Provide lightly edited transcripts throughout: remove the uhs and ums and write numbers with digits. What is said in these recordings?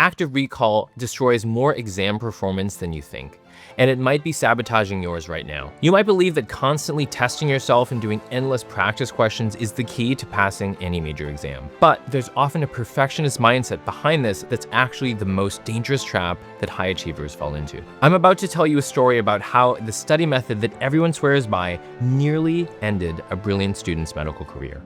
active recall destroys more exam performance than you think, and it might be sabotaging yours right now. You might believe that constantly testing yourself and doing endless practice questions is the key to passing any major exam. But there's often a perfectionist mindset behind this that's actually the most dangerous trap that high achievers fall into. I'm about to tell you a story about how the study method that everyone swears by nearly ended a brilliant student's medical career.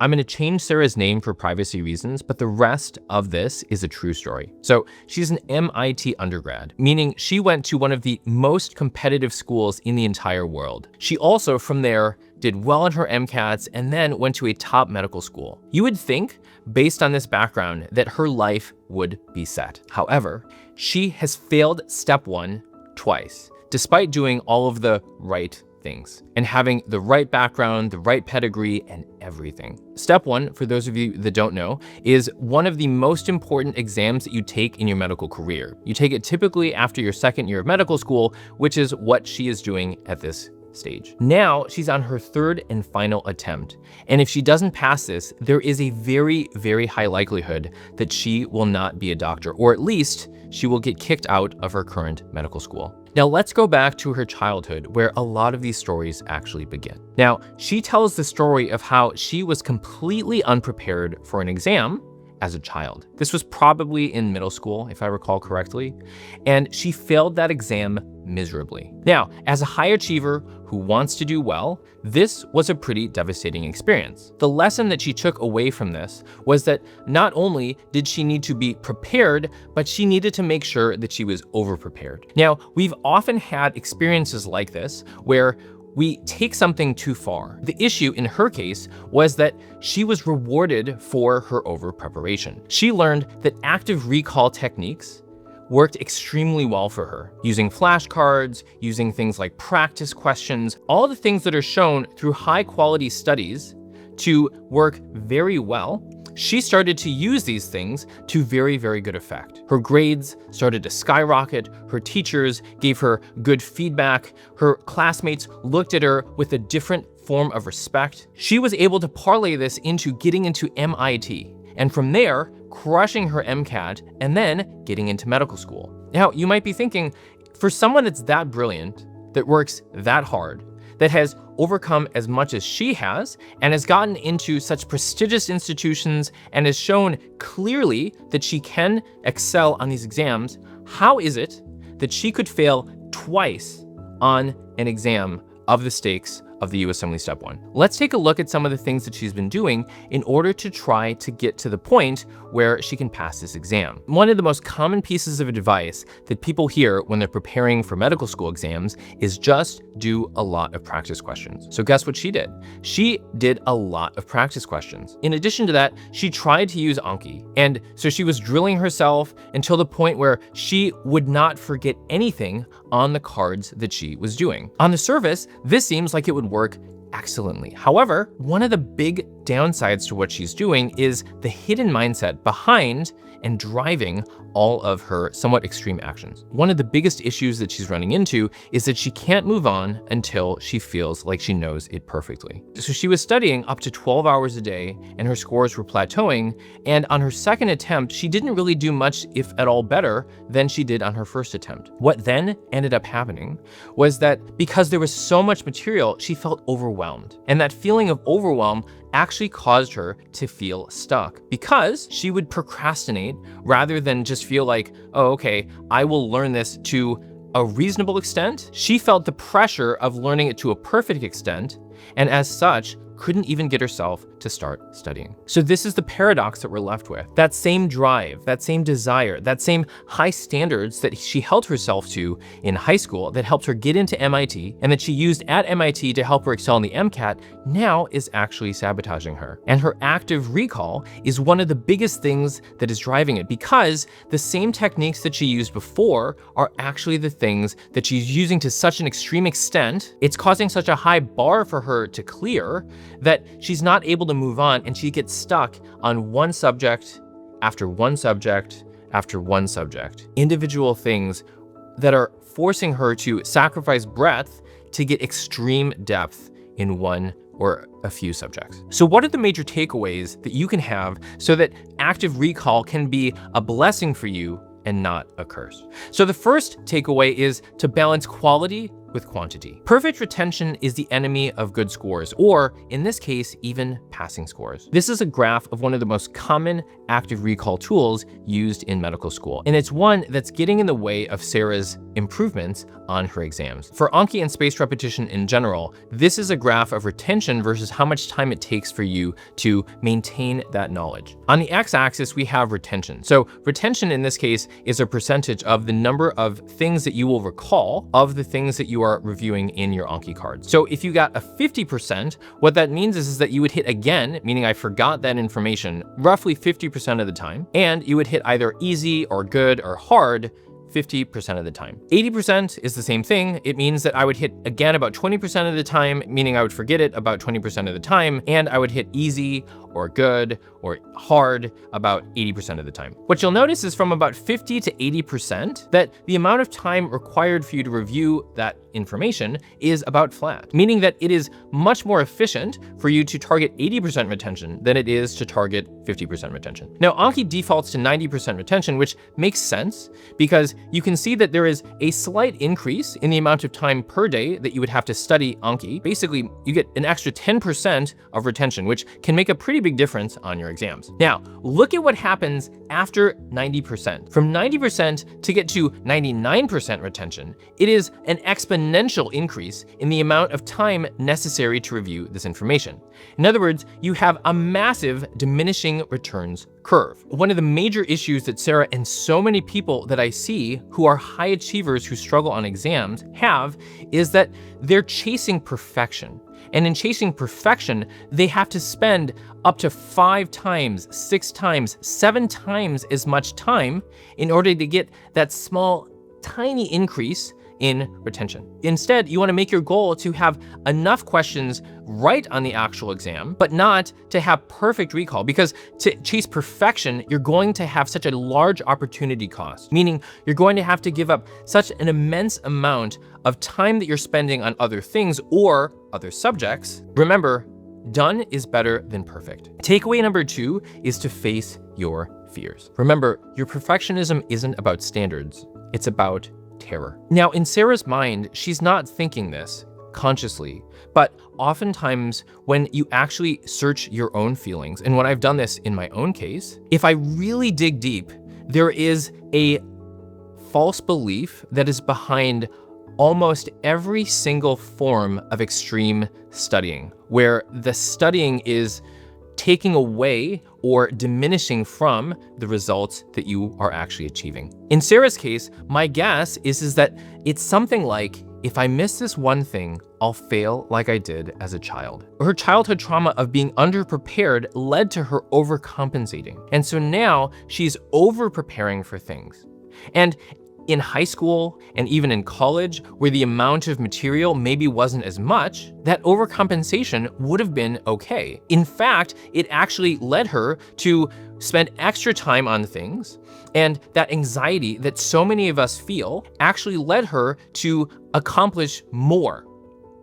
I'm going to change Sarah's name for privacy reasons, but the rest of this is a true story. So she's an MIT undergrad, meaning she went to one of the most competitive schools in the entire world. She also, from there, did well in her MCATs and then went to a top medical school. You would think, based on this background, that her life would be set. However, she has failed step 1 twice, despite doing all of the right things and having the right background, the right pedigree, and everything. Step 1, for those of you that don't know, is one of the most important exams that you take in your medical career. You take it typically after your second year of medical school, which is what she is doing at this stage. Now she's on her third and final attempt. And if she doesn't pass this, there is a very, very high likelihood that she will not be a doctor, or at least she will get kicked out of her current medical school. Now let's go back to her childhood, where a lot of these stories actually begin. Now, she tells the story of how she was completely unprepared for an exam as a child. This was probably in middle school, if I recall correctly, and she failed that exam miserably. Now, as a high achiever who wants to do well, this was a pretty devastating experience. The lesson that she took away from this was that not only did she need to be prepared, but she needed to make sure that she was over-prepared. Now, we've often had experiences like this where we take something too far. The issue in her case was that she was rewarded for her over-preparation. She learned that active recall techniques worked extremely well for her, using flashcards, using things like practice questions, all the things that are shown through high-quality studies to work very well. She started to use these things to very, very good effect. Her grades started to skyrocket, her teachers gave her good feedback, her classmates looked at her with a different form of respect. She was able to parlay this into getting into MIT, and from there, crushing her MCAT, and then getting into medical school. Now, you might be thinking, for someone that's that brilliant, that works that hard, that has overcome as much as she has, and has gotten into such prestigious institutions and has shown clearly that she can excel on these exams, how is it that she could fail twice on an exam of the stakes of the USMLE Step 1? Let's take a look at some of the things that she's been doing in order to try to get to the point where she can pass this exam. One of the most common pieces of advice that people hear when they're preparing for medical school exams is just do a lot of practice questions. So guess what she did? She did a lot of practice questions. In addition to that, she tried to use Anki. And so she was drilling herself until the point where she would not forget anything on the cards that she was doing. On the surface, this seems like it would work excellently. However, one of the big downsides to what she's doing is the hidden mindset behind and driving all of her somewhat extreme actions. One of the biggest issues that she's running into is that she can't move on until she feels like she knows it perfectly. So she was studying up to 12 hours a day and her scores were plateauing. And on her second attempt, she didn't really do much, if at all, better than she did on her first attempt. What then ended up happening was that because there was so much material, she felt overwhelmed. And that feeling of overwhelm actually caused her to feel stuck because she would procrastinate rather than just feel like, oh, okay, I will learn this to a reasonable extent. She felt the pressure of learning it to a perfect extent, and as such, couldn't even get herself to start studying. So this is the paradox that we're left with. That same drive, that same desire, that same high standards that she held herself to in high school that helped her get into MIT and that she used at MIT to help her excel in the MCAT now is actually sabotaging her. And her active recall is one of the biggest things that is driving it because the same techniques that she used before are actually the things that she's using to such an extreme extent. It's causing such a high bar for her to clear that she's not able to move on, and she gets stuck on one subject after one subject after one subject. Individual things that are forcing her to sacrifice breadth to get extreme depth in one or a few subjects. So what are the major takeaways that you can have so that active recall can be a blessing for you and not a curse? So the first takeaway is to balance quality with quantity. Perfect retention is the enemy of good scores, or in this case, even passing scores. This is a graph of one of the most common active recall tools used in medical school, and it's one that's getting in the way of Sarah's improvements on her exams. For Anki and spaced repetition in general, this is a graph of retention versus how much time it takes for you to maintain that knowledge. On the x-axis, we have retention. So retention in this case is a percentage of the number of things that you will recall of the things that you are reviewing in your Anki cards. So if you got a 50%, what that means is that you would hit again, meaning I forgot that information, roughly 50% of the time, and you would hit either easy or good or hard 50% of the time. 80% is the same thing. It means that I would hit again about 20% of the time, meaning I would forget it about 20% of the time, and I would hit easy or good or hard about 80% of the time. What you'll notice is from about 50 to 80% that the amount of time required for you to review that information is about flat, meaning that it is much more efficient for you to target 80% retention than it is to target 50% retention. Now, Anki defaults to 90% retention, which makes sense because you can see that there is a slight increase in the amount of time per day that you would have to study Anki. Basically, you get an extra 10% of retention, which can make a pretty big difference on your exams. Now, look at what happens after 90%. From 90% to get to 99% retention, it is an exponential increase in the amount of time necessary to review this information. In other words, you have a massive diminishing returns curve. One of the major issues that Sarah and so many people that I see who are high achievers who struggle on exams have is that they're chasing perfection. And in chasing perfection, they have to spend up to 5 times, 6 times, 7 times as much time in order to get that small, tiny increase in retention. Instead, you want to make your goal to have enough questions right on the actual exam, but not to have perfect recall, because to chase perfection, you're going to have such a large opportunity cost, meaning you're going to have to give up such an immense amount of time that you're spending on other things or other subjects. Remember, done is better than perfect. Takeaway number 2 is to face your fears. Remember, your perfectionism isn't about standards, it's about terror. Now, in Sarah's mind, she's not thinking this consciously, but oftentimes when you actually search your own feelings, and when I've done this in my own case, if I really dig deep, there is a false belief that is behind almost every single form of extreme studying, where the studying is taking away or diminishing from the results that you are actually achieving. In Sarah's case, my guess is that it's something like, if I miss this one thing, I'll fail like I did as a child. Her childhood trauma of being underprepared led to her overcompensating. And so now she's over-preparing for things. And in high school and even in college, where the amount of material maybe wasn't as much, that overcompensation would have been okay. In fact, it actually led her to spend extra time on things, and that anxiety that so many of us feel actually led her to accomplish more,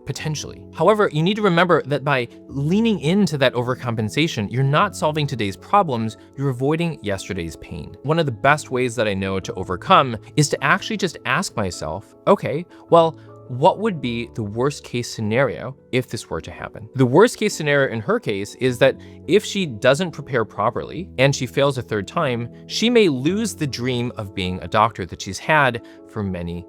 potentially. However, you need to remember that by leaning into that overcompensation, you're not solving today's problems, you're avoiding yesterday's pain. One of the best ways that I know to overcome is to actually just ask myself, okay, well, what would be the worst case scenario if this were to happen? The worst case scenario in her case is that if she doesn't prepare properly and she fails a third time, she may lose the dream of being a doctor that she's had for many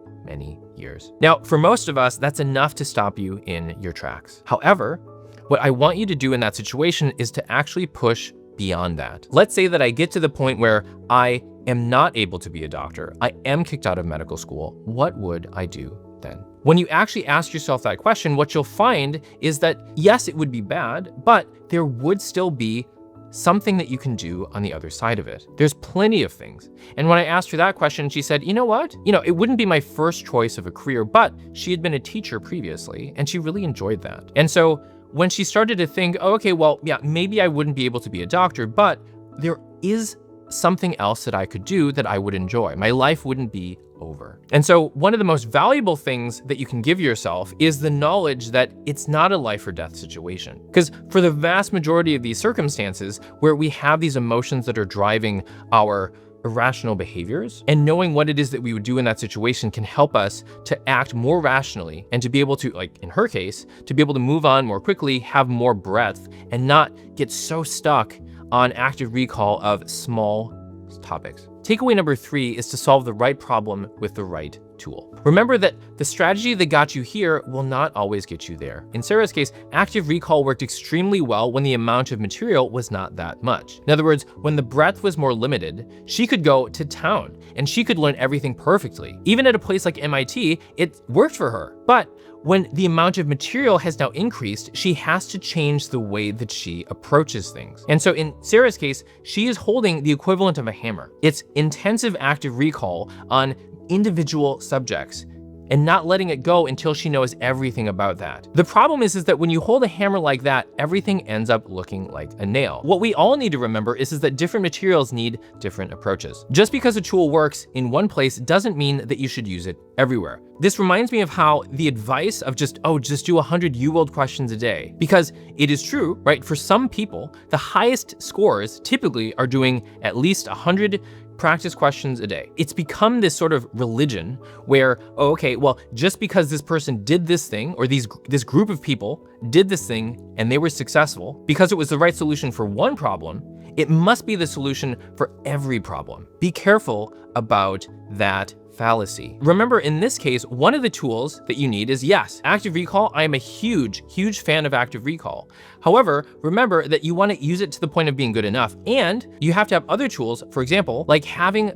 years. Now, for most of us, that's enough to stop you in your tracks. However, what I want you to do in that situation is to actually push beyond that. Let's say that I get to the point where I am not able to be a doctor. I am kicked out of medical school. What would I do then? When you actually ask yourself that question, what you'll find is that yes, it would be bad, but there would still be something that you can do on the other side of it. There's plenty of things. And when I asked her that question, she said, you know what? It wouldn't be my first choice of a career, but she had been a teacher previously and she really enjoyed that. And so when she started to think, oh, okay, well, yeah, maybe I wouldn't be able to be a doctor, but there is something else that I could do that I would enjoy. My life wouldn't be over. And so one of the most valuable things that you can give yourself is the knowledge that it's not a life or death situation. Because for the vast majority of these circumstances where we have these emotions that are driving our irrational behaviors, and knowing what it is that we would do in that situation can help us to act more rationally and to be able to, like in her case, to be able to move on more quickly, have more breadth, and not get so stuck on active recall of small topics. Takeaway number 3 is to solve the right problem with the right tool. Remember that the strategy that got you here will not always get you there. In Sarah's case, active recall worked extremely well when the amount of material was not that much. In other words, when the breadth was more limited, she could go to town and she could learn everything perfectly. Even at a place like MIT, it worked for her. But when the amount of material has now increased, she has to change the way that she approaches things. And so in Sarah's case, she is holding the equivalent of a hammer. It's intensive active recall on individual subjects and not letting it go until she knows everything about that. The problem is that when you hold a hammer like that, everything ends up looking like a nail. What we all need to remember is that different materials need different approaches. Just because a tool works in one place doesn't mean that you should use it everywhere. This reminds me of how the advice of just do 100 UWorld questions a day, because it is true, right? For some people, the highest scores typically are doing at least 100 practice questions a day. It's become this sort of religion where, oh, okay, well, just because this person did this thing, or this group of people did this thing and they were successful, because it was the right solution for one problem, it must be the solution for every problem. Be careful about that fallacy. Remember, in this case, one of the tools that you need is, yes, active recall. I am a huge fan of active recall. However, remember that you want to use it to the point of being good enough, and you have to have other tools, for example, like having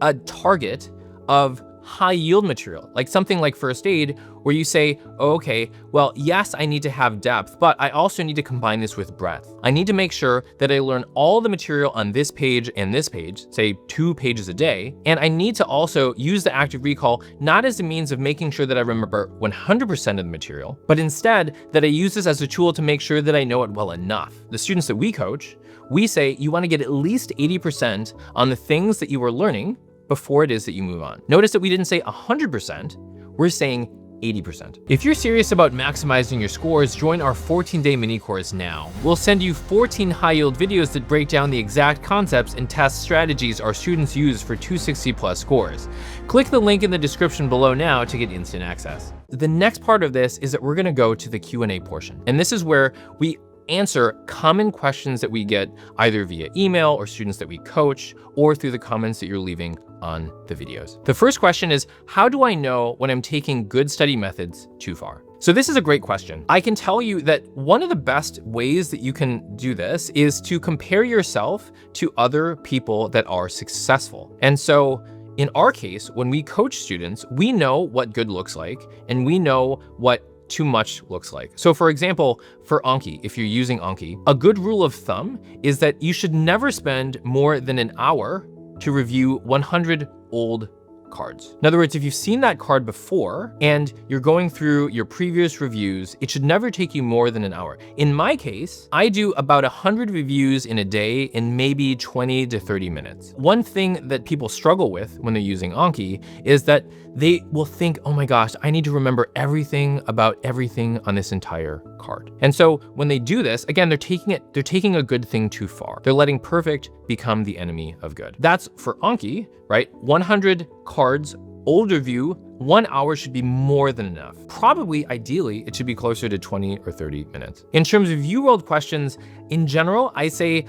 a target of high yield material, like something like first aid, where you say, oh, okay, well, yes, I need to have depth, but I also need to combine this with breadth. I need to make sure that I learn all the material on this page and this page, say 2 pages a day. And I need to also use the active recall, not as a means of making sure that I remember 100% of the material, but instead that I use this as a tool to make sure that I know it well enough. The students that we coach, we say you want to get at least 80% on the things that you are learning before it is that you move on. Notice that we didn't say 100%, we're saying 80%. If you're serious about maximizing your scores, join our 14-day mini course now. We'll send you 14 high-yield videos that break down the exact concepts and test strategies our students use for 260+ scores. Click the link in the description below now to get instant access. The next part of this is that we're gonna go to the Q&A portion. And this is where we answer common questions that we get either via email or students that we coach, or through the comments that you're leaving on the videos. The first question is, how do I know when I'm taking good study methods too far? So this is a great question. I can tell you that one of the best ways that you can do this is to compare yourself to other people that are successful. And so in our case, when we coach students, we know what good looks like, and we know what too much looks like. So for example, for Anki, if you're using Anki, a good rule of thumb is that you should never spend more than an hour to review 100 old cards. In other words, if you've seen that card before and you're going through your previous reviews, it should never take you more than an hour. In my case, I do about 100 reviews in a day in maybe 20 to 30 minutes. One thing that people struggle with when they're using Anki is that they will think, oh my gosh, I need to remember everything about everything on this entire card. And so when they do this, again, they're taking a good thing too far. They're letting perfect become the enemy of good. That's for Anki, right? 100 cards, old review, 1 hour should be more than enough. Probably, ideally, it should be closer to 20 or 30 minutes. In terms of UWorld questions, in general, I say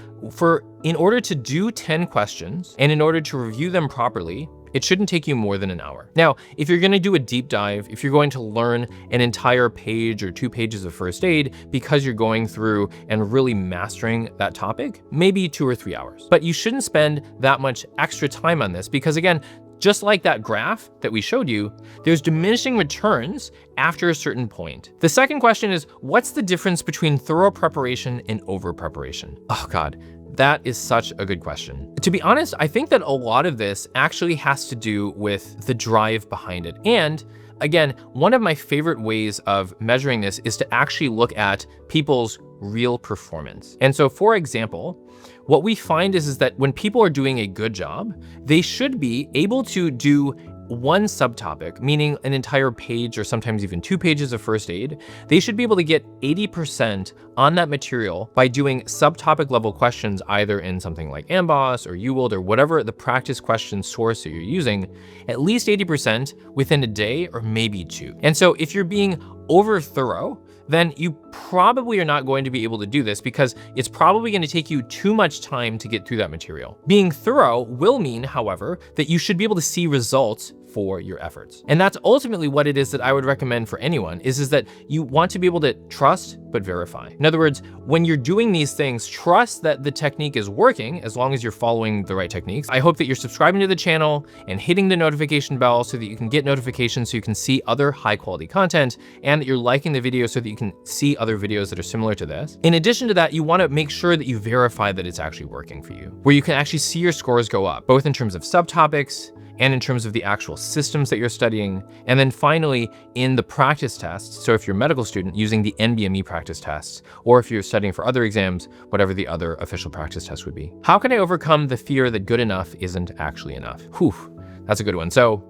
in order to do 10 questions and in order to review them properly, it shouldn't take you more than an hour. Now, if you're gonna do a deep dive, if you're going to learn an entire page or 2 pages of first aid because you're going through and really mastering that topic, maybe 2 or 3 hours. But you shouldn't spend that much extra time on this because again, just like that graph that we showed you, there's diminishing returns after a certain point. The second question is, what's the difference between thorough preparation and over preparation? Oh God. That is such a good question. To be honest, I think that a lot of this actually has to do with the drive behind it. And again, one of my favorite ways of measuring this is to actually look at people's real performance. And so for example, what we find is that when people are doing a good job, they should be able to do one subtopic, meaning an entire page or sometimes even 2 pages of first aid, they should be able to get 80% on that material by doing subtopic level questions, either in something like Amboss or UWorld or whatever the practice question source that you're using, at least 80% within a day or maybe 2. And so if you're being over thorough, then you probably are not going to be able to do this because it's probably going to take you too much time to get through that material. Being thorough will mean, however, that you should be able to see results for your efforts. And that's ultimately what it is that I would recommend for anyone is that you want to be able to trust but verify. In other words, when you're doing these things, trust that the technique is working as long as you're following the right techniques. I hope that you're subscribing to the channel and hitting the notification bell so that you can get notifications so you can see other high quality content, and that you're liking the video so that you can see other videos that are similar to this. In addition to that, you want to make sure that you verify that it's actually working for you, where you can actually see your scores go up, both in terms of subtopics and in terms of the actual systems that you're studying. And then finally, in the practice tests, so if you're a medical student, using the NBME practice tests, or if you're studying for other exams, whatever the other official practice test would be. How can I overcome the fear that good enough isn't actually enough? Whew, that's a good one. So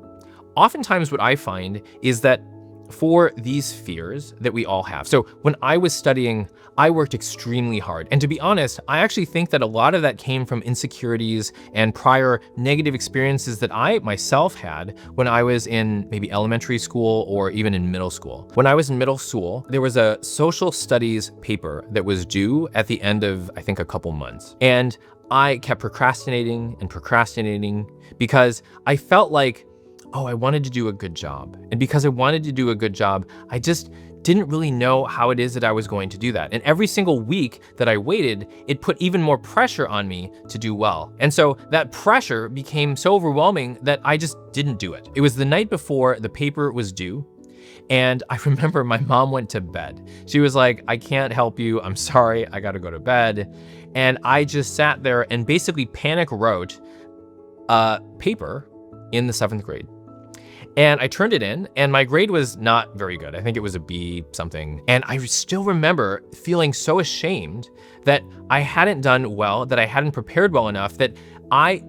oftentimes what I find is that for these fears that we all have. So when I was studying, I worked extremely hard. And to be honest, I actually think that a lot of that came from insecurities and prior negative experiences that I myself had when I was in maybe elementary school or even in middle school. When I was in middle school, there was a social studies paper that was due at the end of, I think, a couple months. And I kept procrastinating and procrastinating because I felt like, oh, I wanted to do a good job. And because I wanted to do a good job, I just didn't really know how it is that I was going to do that. And every single week that I waited, it put even more pressure on me to do well. And so that pressure became so overwhelming that I just didn't do it. It was the night before the paper was due. And I remember my mom went to bed. She was like, I can't help you. I'm sorry. I got to go to bed. And I just sat there and basically panic wrote a paper in the 7th grade. And I turned it in, and my grade was not very good. I think it was a B something. And I still remember feeling so ashamed that I hadn't done well, that I hadn't prepared well enough, that I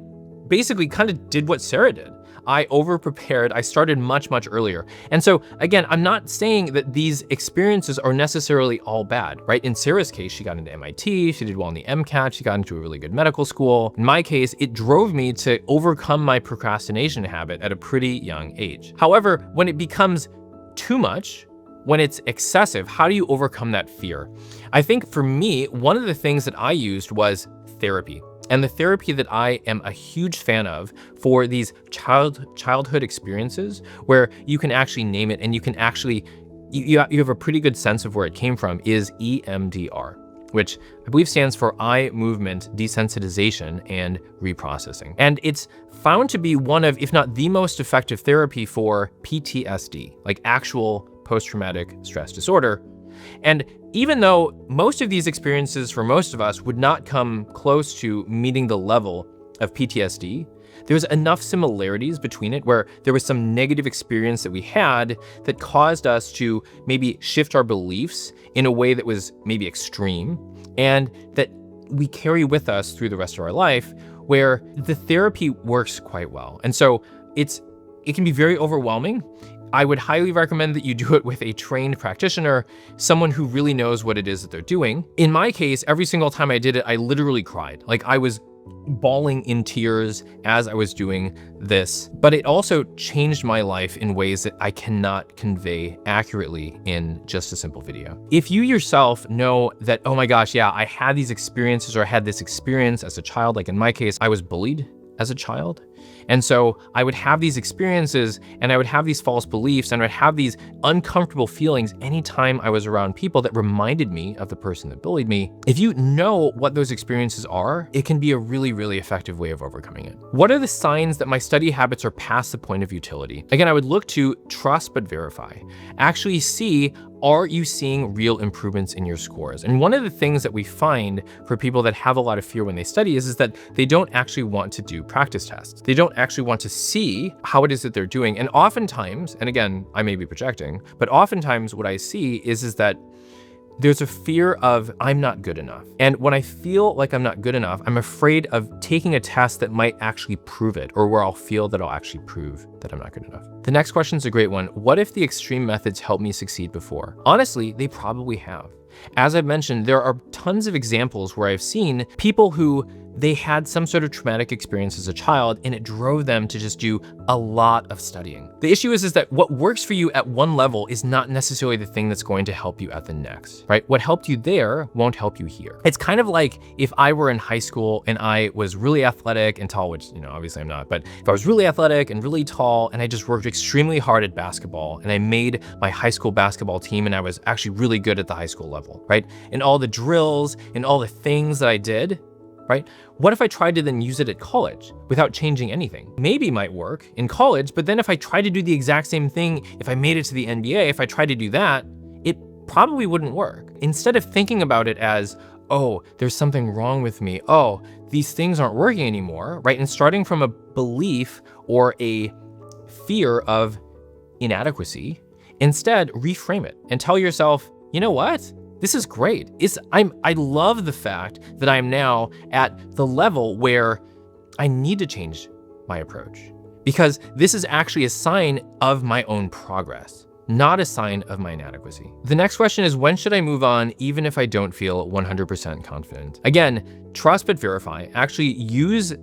basically kind of did what Sarah did. I over-prepared. I started much, much earlier. And so again, I'm not saying that these experiences are necessarily all bad, right? In Sarah's case, she got into MIT, she did well in the MCAT, she got into a really good medical school. In my case, it drove me to overcome my procrastination habit at a pretty young age. However, when it becomes too much, when it's excessive, how do you overcome that fear? I think for me, one of the things that I used was therapy. And the therapy that I am a huge fan of for these childhood experiences where you can actually name it and you can actually, you have a pretty good sense of where it came from, is EMDR, which I believe stands for eye movement desensitization and reprocessing. And it's found to be one of, if not the most effective therapy for PTSD, like actual post-traumatic stress disorder. And even though most of these experiences for most of us would not come close to meeting the level of PTSD, there's enough similarities between it where there was some negative experience that we had that caused us to maybe shift our beliefs in a way that was maybe extreme and that we carry with us through the rest of our life, where the therapy works quite well. And so it can be very overwhelming. I would highly recommend that you do it with a trained practitioner, someone who really knows what it is that they're doing. In my case, every single time I did it, I literally cried. Like I was bawling in tears as I was doing this, but it also changed my life in ways that I cannot convey accurately in just a simple video. If you yourself know that, oh my gosh, yeah, I had these experiences or I had this experience as a child, like in my case, I was bullied as a child. And so I would have these experiences and I would have these false beliefs and I would have these uncomfortable feelings anytime I was around people that reminded me of the person that bullied me. If you know what those experiences are, it can be a really, really effective way of overcoming it. What are the signs that my study habits are past the point of utility? Again, I would look to trust but verify. Actually see, are you seeing real improvements in your scores? And one of the things that we find for people that have a lot of fear when they study is that they don't actually want to do practice tests. They don't actually want to see how it is that they're doing. And oftentimes, and again, I may be projecting, but oftentimes what I see is that There's a fear of I'm not good enough. And when I feel like I'm not good enough, I'm afraid of taking a test that might actually prove it, or where I'll feel that I'll actually prove that I'm not good enough. The next question is a great one. What if the extreme methods helped me succeed before? Honestly, they probably have. As I've mentioned, there are tons of examples where I've seen people who they had some sort of traumatic experience as a child and it drove them to just do a lot of studying. The issue is that what works for you at one level is not necessarily the thing that's going to help you at the next, right? What helped you there won't help you here. It's kind of like if I were in high school and I was really athletic and tall, which, obviously I'm not, but if I was really athletic and really tall and I just worked extremely hard at basketball and I made my high school basketball team and I was actually really good at the high school level, right? And all the drills and all the things that I did, right? What if I tried to then use it at college without changing anything? Maybe it might work in college, but then if I tried to do the exact same thing, if I made it to the NBA, if I tried to do that, it probably wouldn't work. Instead of thinking about it as, oh, there's something wrong with me. Oh, these things aren't working anymore, right? And starting from a belief or a fear of inadequacy, instead reframe it and tell yourself, you know what? This is great. I love the fact that I'm now at the level where I need to change my approach, because this is actually a sign of my own progress, not a sign of my inadequacy. The next question is, when should I move on even if I don't feel 100% confident? Again, trust but verify. Actually use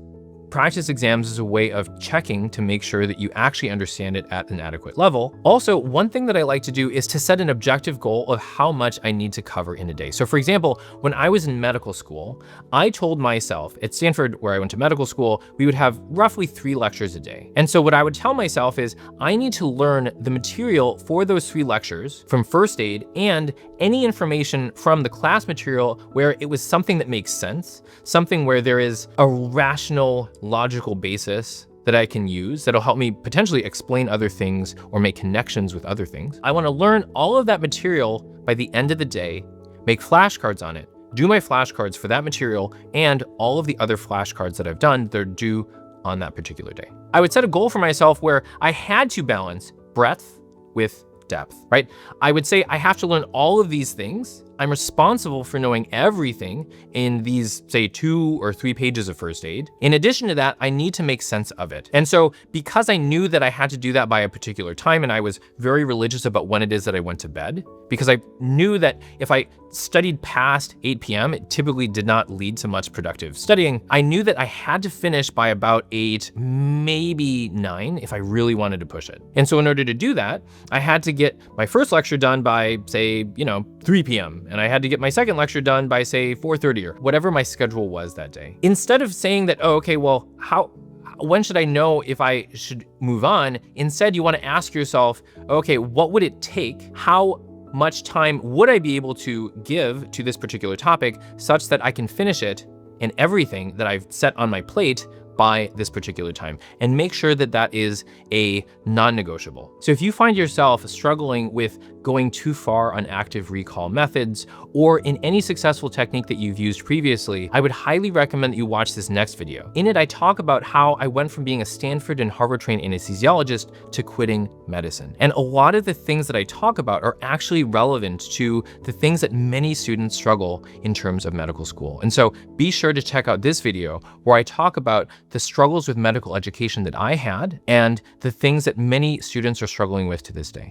practice exams as a way of checking to make sure that you actually understand it at an adequate level. Also, one thing that I like to do is to set an objective goal of how much I need to cover in a day. So for example, when I was in medical school, I told myself at Stanford, where I went to medical school, we would have roughly 3 lectures a day. And so what I would tell myself is I need to learn the material for those 3 lectures from first aid and any information from the class material where it was something that makes sense, something where there is a rational, logical basis that I can use that'll help me potentially explain other things or make connections with other things. I want to learn all of that material by the end of the day, make flashcards on it, do my flashcards for that material and all of the other flashcards that I've done that are due on that particular day. I would set a goal for myself where I had to balance breadth with depth, right? I would say I have to learn all of these things. I'm responsible for knowing everything in these, say, 2 or 3 pages of first aid. In addition to that, I need to make sense of it. And so because I knew that I had to do that by a particular time, and I was very religious about when it is that I went to bed, because I knew that if I studied past 8 p.m., it typically did not lead to much productive studying. I knew that I had to finish by about 8, maybe 9, if I really wanted to push it. And so in order to do that, I had to get my first lecture done by, say, 3 p.m. And I had to get my second lecture done by, say, 4:30 or whatever my schedule was that day. Instead of saying that, oh, okay, well, when should I know if I should move on? Instead, you want to ask yourself, okay, what would it take? How much time would I be able to give to this particular topic such that I can finish it and everything that I've set on my plate by this particular time, and make sure that that is a non-negotiable. So if you find yourself struggling with going too far on active recall methods or in any successful technique that you've used previously, I would highly recommend that you watch this next video. In it, I talk about how I went from being a Stanford and Harvard trained anesthesiologist to quitting medicine. And a lot of the things that I talk about are actually relevant to the things that many students struggle in terms of medical school. And so be sure to check out this video where I talk about the struggles with medical education that I had and the things that many students are struggling with to this day.